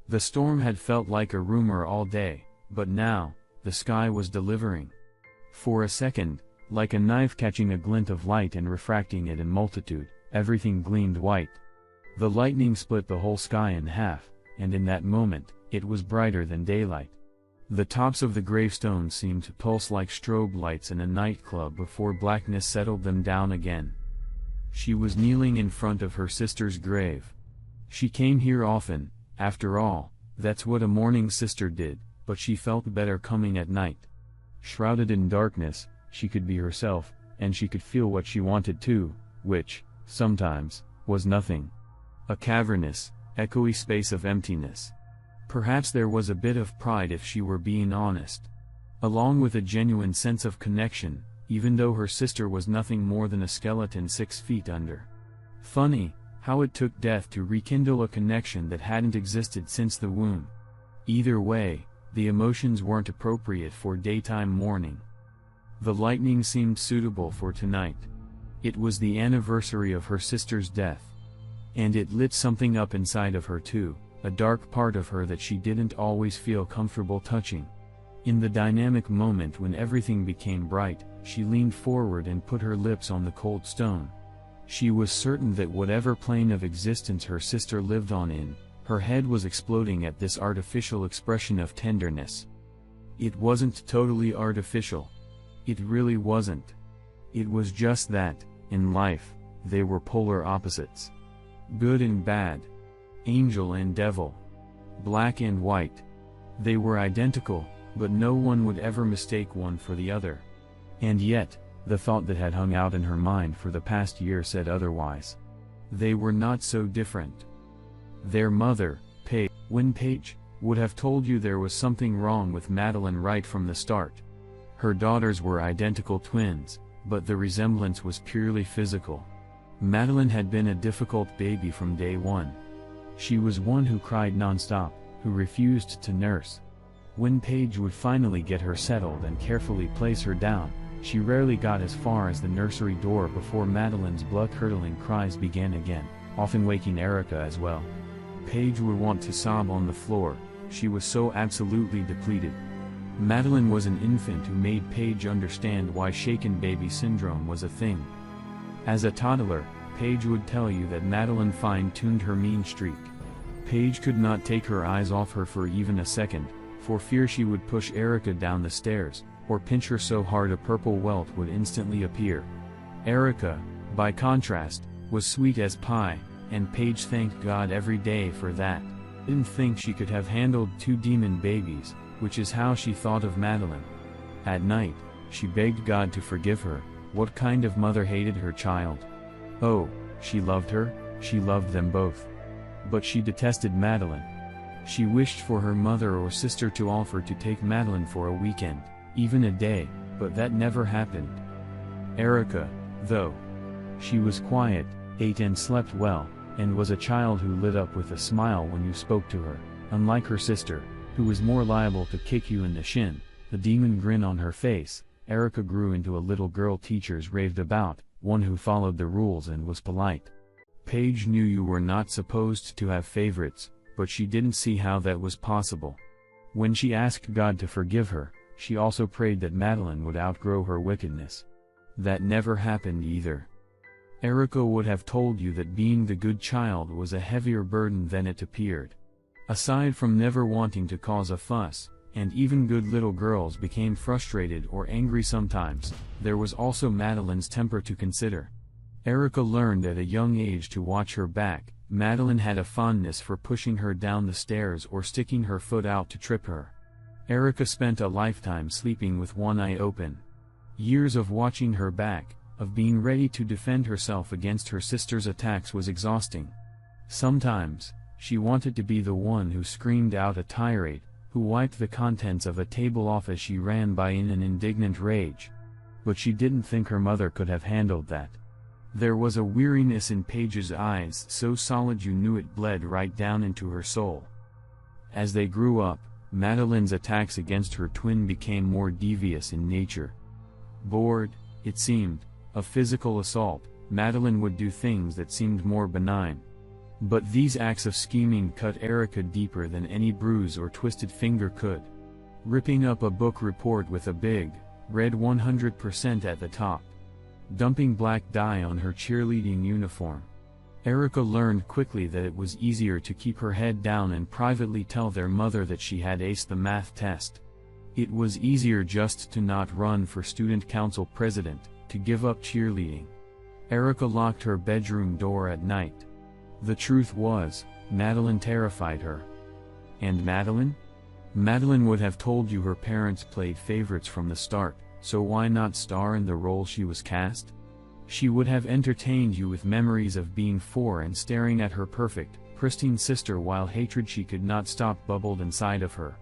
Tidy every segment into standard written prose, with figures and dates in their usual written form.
The storm had felt like a rumor all day, but now, the sky was delivering. For a second, like a knife catching a glint of light and refracting it in multitude, everything gleamed white. The lightning split the whole sky in half, and in that moment, it was brighter than daylight. The tops of the gravestones seemed to pulse like strobe lights in a nightclub before blackness settled them down again. She was kneeling in front of her sister's grave. She came here often, after all, that's what a mourning sister did, but she felt better coming at night. Shrouded in darkness, she could be herself, and she could feel what she wanted to, which, sometimes, was nothing. A cavernous, echoey space of emptiness. Perhaps there was a bit of pride if she were being honest. Along with a genuine sense of connection, even though her sister was nothing more than a skeleton 6 feet under. Funny, how it took death to rekindle a connection that hadn't existed since the womb. Either way, the emotions weren't appropriate for daytime mourning. The lightning seemed suitable for tonight. It was the anniversary of her sister's death. And it lit something up inside of her too, a dark part of her that she didn't always feel comfortable touching. In the dynamic moment when everything became bright, she leaned forward and put her lips on the cold stone. She was certain that whatever plane of existence her sister lived on her head was exploding at this artificial expression of tenderness. It wasn't totally artificial. It really wasn't. It was just that, in life, they were polar opposites. Good and bad. Angel and devil. Black and white. They were identical, but no one would ever mistake one for the other. And yet, the thought that had hung out in her mind for the past year said otherwise. They were not so different. Their mother, Paige, when Paige, would have told you there was something wrong with Madeline right from the start. Her daughters were identical twins, but the resemblance was purely physical. Madeline had been a difficult baby from day one. She was one who cried nonstop, who refused to nurse. When Paige would finally get her settled and carefully place her down, she rarely got as far as the nursery door before Madeline's blood-curdling cries began again, often waking Erica as well. Paige would want to sob on the floor, she was so absolutely depleted. Madeline was an infant who made Paige understand why shaken baby syndrome was a thing. As a toddler, Paige would tell you that Madeline fine-tuned her mean streak. Paige could not take her eyes off her for even a second, for fear she would push Erica down the stairs, or pinch her so hard a purple welt would instantly appear. Erica, by contrast, was sweet as pie, and Paige thanked God every day for that. Didn't think she could have handled 2 demon babies, which is how she thought of Madeline. At night, she begged God to forgive her. What kind of mother hated her child? Oh, she loved her, she loved them both. But she detested Madeline. She wished for her mother or sister to offer to take Madeline for a weekend, even a day, but that never happened. Erica, though. She was quiet, ate and slept well, and was a child who lit up with a smile when you spoke to her, unlike her sister, who was more liable to kick you in the shin. The demon grin on her face, Erica grew into a little girl teachers raved about, one who followed the rules and was polite. Paige knew you were not supposed to have favorites, but she didn't see how that was possible. When she asked God to forgive her, she also prayed that Madeline would outgrow her wickedness. That never happened either. Erica would have told you that being the good child was a heavier burden than it appeared. Aside from never wanting to cause a fuss, and even good little girls became frustrated or angry sometimes, there was also Madeline's temper to consider. Erica learned at a young age to watch her back. Madeline had a fondness for pushing her down the stairs or sticking her foot out to trip her. Erica spent a lifetime sleeping with one eye open. Years of watching her back, of being ready to defend herself against her sister's attacks was exhausting. Sometimes, she wanted to be the one who screamed out a tirade, who wiped the contents of a table off as she ran by in an indignant rage. But she didn't think her mother could have handled that. There was a weariness in Paige's eyes so solid you knew it bled right down into her soul. As they grew up, Madeline's attacks against her twin became more devious in nature. Bored, it seemed, of physical assault, Madeline would do things that seemed more benign. But these acts of scheming cut Erica deeper than any bruise or twisted finger could. Ripping up a book report with a big, red 100% at the top. Dumping black dye on her cheerleading uniform. Erica learned quickly that it was easier to keep her head down and privately tell their mother that she had aced the math test. It was easier just to not run for student council president, to give up cheerleading. Erica locked her bedroom door at night. The truth was, Madeline terrified her. And Madeline? Madeline would have told you her parents played favorites from the start, so why not star in the role she was cast? She would have entertained you with memories of being 4 and staring at her perfect, pristine sister while hatred she could not stop bubbled inside of her.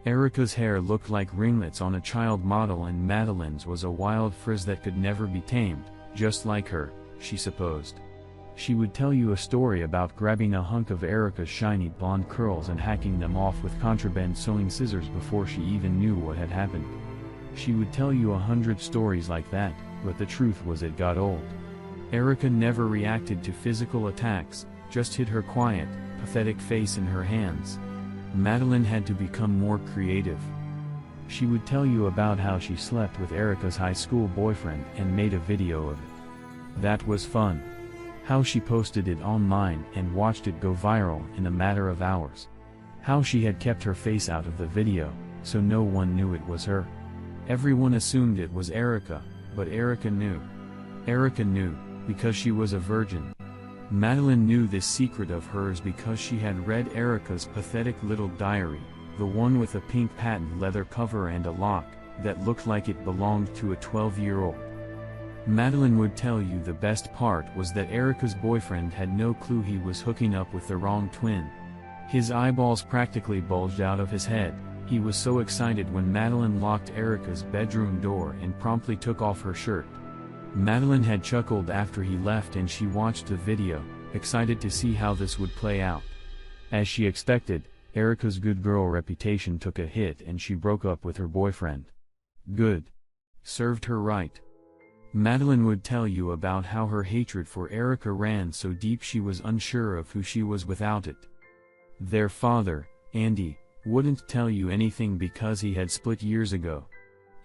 Erica's hair looked like ringlets on a child model and Madeline's was a wild frizz that could never be tamed, just like her, she supposed. She would tell you a story about grabbing a hunk of Erica's shiny blonde curls and hacking them off with contraband sewing scissors before she even knew what had happened. She would tell you 100 stories like that, but the truth was it got old. Erica never reacted to physical attacks, just hid her quiet, pathetic face in her hands. Madeline had to become more creative. She would tell you about how she slept with Erica's high school boyfriend and made a video of it. That was fun. How she posted it online and watched it go viral in a matter of hours. How she had kept her face out of the video, so no one knew it was her. Everyone assumed it was Erica, but Erica knew. Erica knew, because she was a virgin. Madeline knew this secret of hers because she had read Erica's pathetic little diary, the one with a pink patent leather cover and a lock that looked like it belonged to a 12-year-old. Madeline would tell you the best part was that Erica's boyfriend had no clue he was hooking up with the wrong twin. His eyeballs practically bulged out of his head. He was so excited when Madeline locked Erica's bedroom door and promptly took off her shirt. Madeline had chuckled after he left and she watched the video, excited to see how this would play out. As she expected, Erica's good girl reputation took a hit and she broke up with her boyfriend. Good. Served her right. Madeline would tell you about how her hatred for Erica ran so deep she was unsure of who she was without it. Their father, Andy, wouldn't tell you anything because he had split years ago.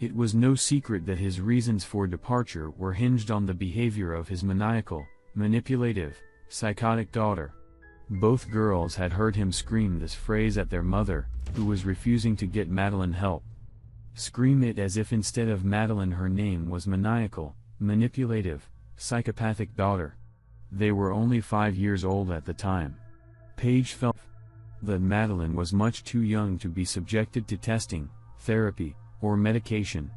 It was no secret that his reasons for departure were hinged on the behavior of his maniacal, manipulative, psychotic daughter. Both girls had heard him scream this phrase at their mother, who was refusing to get Madeline help. Scream it as if instead of Madeline her name was Maniacal, Manipulative, Psychopathic Daughter. They were only 5 years old at the time. Paige felt that Madeline was much too young to be subjected to testing, therapy, or medication.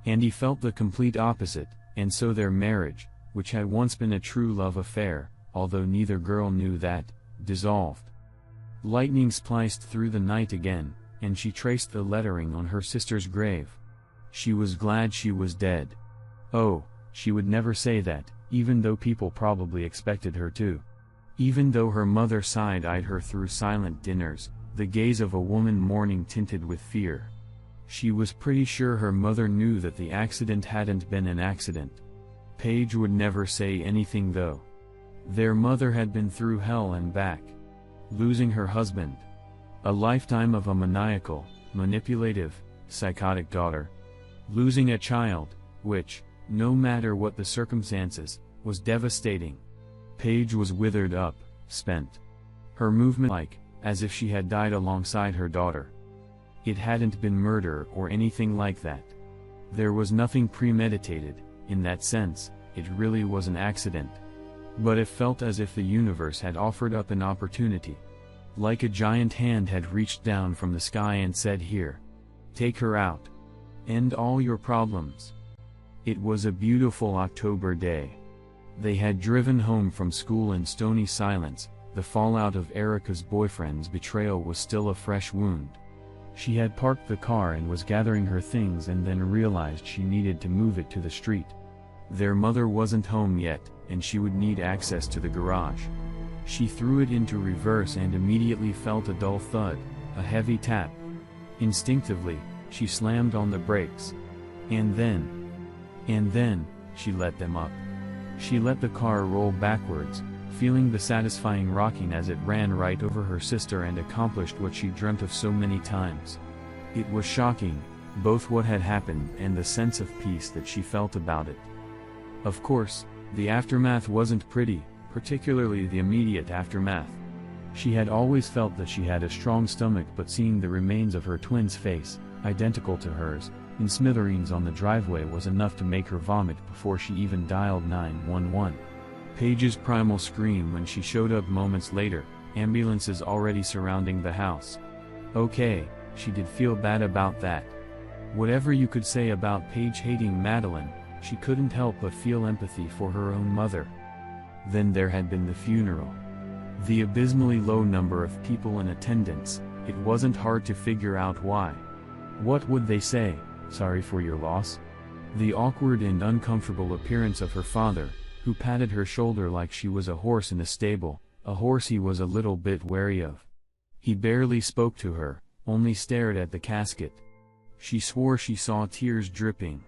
Andy felt the complete opposite, and so their marriage, which had once been a true love affair, although neither girl knew that, dissolved. Lightning spliced through the night again, and she traced the lettering on her sister's grave. She was glad she was dead. Oh, she would never say that, even though people probably expected her to. Even though her mother side-eyed her through silent dinners, the gaze of a woman mourning tinted with fear. She was pretty sure her mother knew that the accident hadn't been an accident. Paige would never say anything though. Their mother had been through hell and back. Losing her husband. A lifetime of a maniacal, manipulative, psychotic daughter. Losing a child, which, no matter what the circumstances, was devastating. Paige was withered up, spent. Her movement like, as if she had died alongside her daughter. It hadn't been murder or anything like that. There was nothing premeditated, in that sense, it really was an accident. But it felt as if the universe had offered up an opportunity. Like a giant hand had reached down from the sky and said, "Here. Take her out. End all your problems." It was a beautiful October day. They had driven home from school in stony silence. The fallout of Erica's boyfriend's betrayal was still a fresh wound. She had parked the car and was gathering her things and then realized she needed to move it to the street. Their mother wasn't home yet, and she would need access to the garage. She threw it into reverse and immediately felt a dull thud, a heavy tap. Instinctively, she slammed on the brakes. And then, she let them up. She let the car roll backwards, feeling the satisfying rocking as it ran right over her sister and accomplished what she dreamt of so many times. It was shocking, both what had happened and the sense of peace that she felt about it. Of course, the aftermath wasn't pretty, particularly the immediate aftermath. She had always felt that she had a strong stomach, but seeing the remains of her twin's face, identical to hers, in smithereens on the driveway was enough to make her vomit before she even dialed 911. Paige's primal scream when she showed up moments later, ambulances already surrounding the house. Okay, she did feel bad about that. Whatever you could say about Paige hating Madeline, she couldn't help but feel empathy for her own mother. Then there had been the funeral. The abysmally low number of people in attendance, it wasn't hard to figure out why. What would they say? Sorry for your loss? The awkward and uncomfortable appearance of her father, who patted her shoulder like she was a horse in a stable, a horse he was a little bit wary of. He barely spoke to her, only stared at the casket. She swore she saw tears dripping.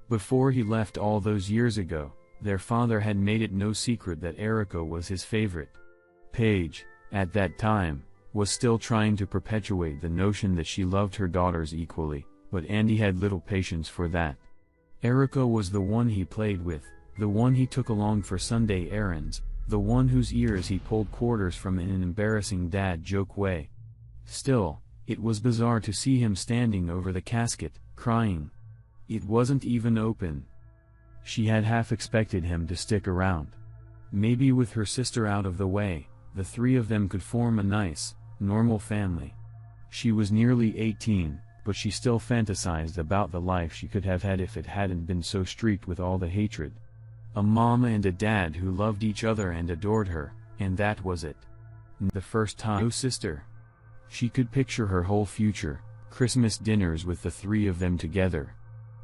Before he left all those years ago, their father had made it no secret that Erica was his favorite. Paige, at that time, was still trying to perpetuate the notion that she loved her daughters equally, but Andy had little patience for that. Erica was the one he played with, the one he took along for Sunday errands, the one whose ears he pulled quarters from in an embarrassing dad joke way. Still, it was bizarre to see him standing over the casket, crying. It wasn't even open. She had half expected him to stick around. Maybe with her sister out of the way, the three of them could form a nice, normal family. She was nearly 18, but she still fantasized about the life she could have had if it hadn't been so streaked with all the hatred. A mom and a dad who loved each other and adored her, and that was it. The first time, no sister. She could picture her whole future, Christmas dinners with the three of them together.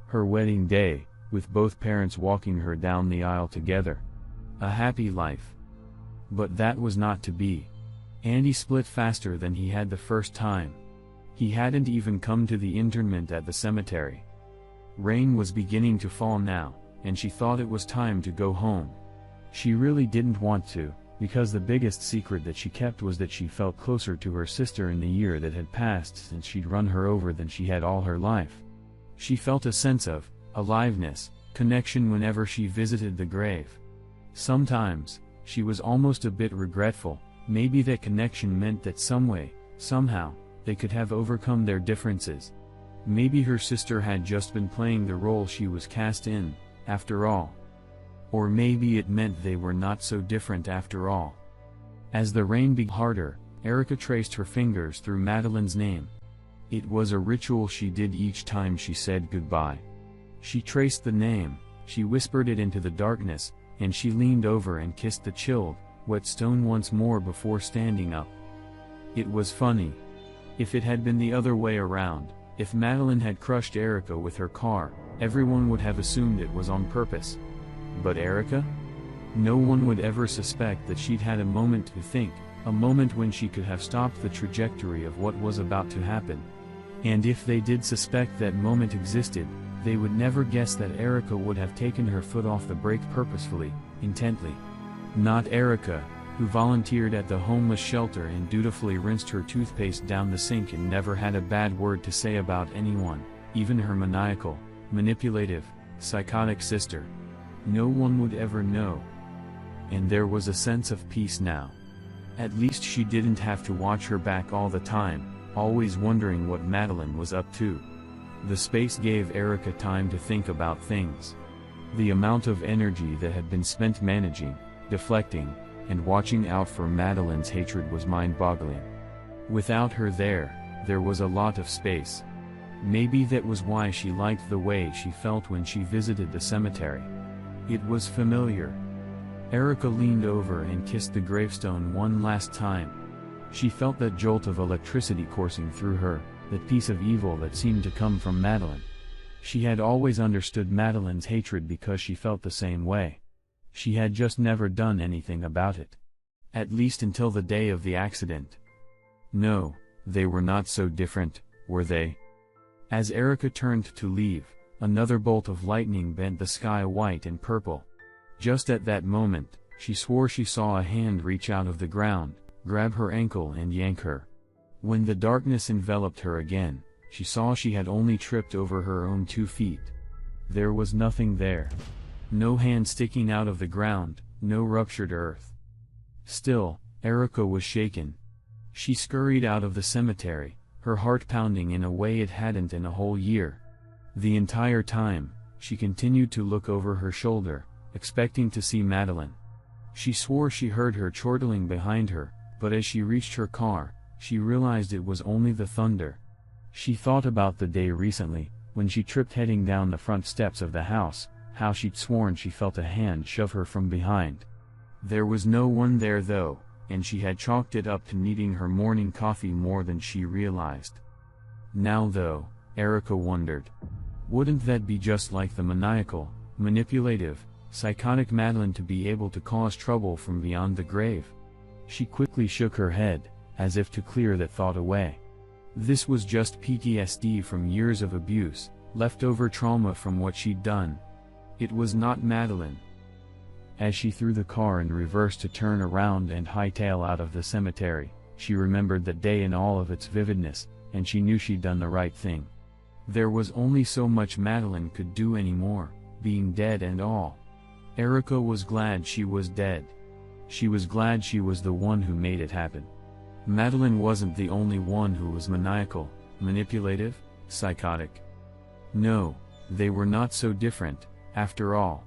Her wedding day, with both parents walking her down the aisle together. A happy life. But that was not to be. Andy split faster than he had the first time. He hadn't even come to the interment at the cemetery. Rain was beginning to fall now, and she thought it was time to go home. She really didn't want to, because the biggest secret that she kept was that she felt closer to her sister in the year that had passed since she'd run her over than she had all her life. She felt a sense of aliveness, connection whenever she visited the grave. Sometimes, she was almost a bit regretful. Maybe that connection meant that some way, somehow, they could have overcome their differences. Maybe her sister had just been playing the role she was cast in, after all. Or maybe it meant they were not so different after all. As the rain began harder, Erica traced her fingers through Madeline's name. It was a ritual she did each time she said goodbye. She traced the name, she whispered it into the darkness, and she leaned over and kissed the chilled, wet stone once more before standing up. It was funny. If it had been the other way around, if Madeline had crushed Erica with her car, everyone would have assumed it was on purpose. But Erica? No one would ever suspect that she'd had a moment to think, a moment when she could have stopped the trajectory of what was about to happen. And if they did suspect that moment existed, they would never guess that Erica would have taken her foot off the brake purposefully, intently. Not Erica, who volunteered at the homeless shelter and dutifully rinsed her toothpaste down the sink and never had a bad word to say about anyone, even her maniacal, manipulative, psychotic sister. No one would ever know. And there was a sense of peace now. At least she didn't have to watch her back all the time, always wondering what Madeline was up to. The space gave Erica time to think about things. The amount of energy that had been spent managing, deflecting, and watching out for Madeline's hatred was mind-boggling. Without her there was a lot of space. Maybe that was why she liked the way she felt when she visited the cemetery. It was familiar. Erica leaned over and kissed the gravestone one last time. She felt that jolt of electricity coursing through her, that piece of evil that seemed to come from Madeline. She had always understood Madeline's hatred because she felt the same way. She had just never done anything about it. At least until the day of the accident. No, they were not so different, were they? As Erica turned to leave, another bolt of lightning bent the sky white and purple. Just at that moment, She swore she saw a hand reach out of the ground, grab her ankle and yank her. When the darkness enveloped her again, she saw she had only tripped over her own 2 feet. There was nothing there. No hand sticking out of the ground, no ruptured earth. Still, Erica was shaken. She scurried out of the cemetery, her heart pounding in a way it hadn't in a whole year. The entire time, she continued to look over her shoulder, expecting to see Madeline. She swore she heard her chortling behind her, but as she reached her car, she realized it was only the thunder. She thought about the day recently, when she tripped heading down the front steps of the house, how she'd sworn she felt a hand shove her from behind. There was no one there though, and she had chalked it up to needing her morning coffee more than she realized. Now though, Erica wondered. Wouldn't that be just like the maniacal, manipulative, psychotic Madeline to be able to cause trouble from beyond the grave? She quickly shook her head, as if to clear that thought away. This was just PTSD from years of abuse, leftover trauma from what she'd done. It was not Madeline. As she threw the car in reverse to turn around and hightail out of the cemetery, she remembered that day in all of its vividness, and she knew she'd done the right thing. There was only so much Madeline could do anymore, being dead and all. Erica was glad she was dead. She was glad she was the one who made it happen. Madeline wasn't the only one who was maniacal, manipulative, psychotic. No, they were not so different, after all.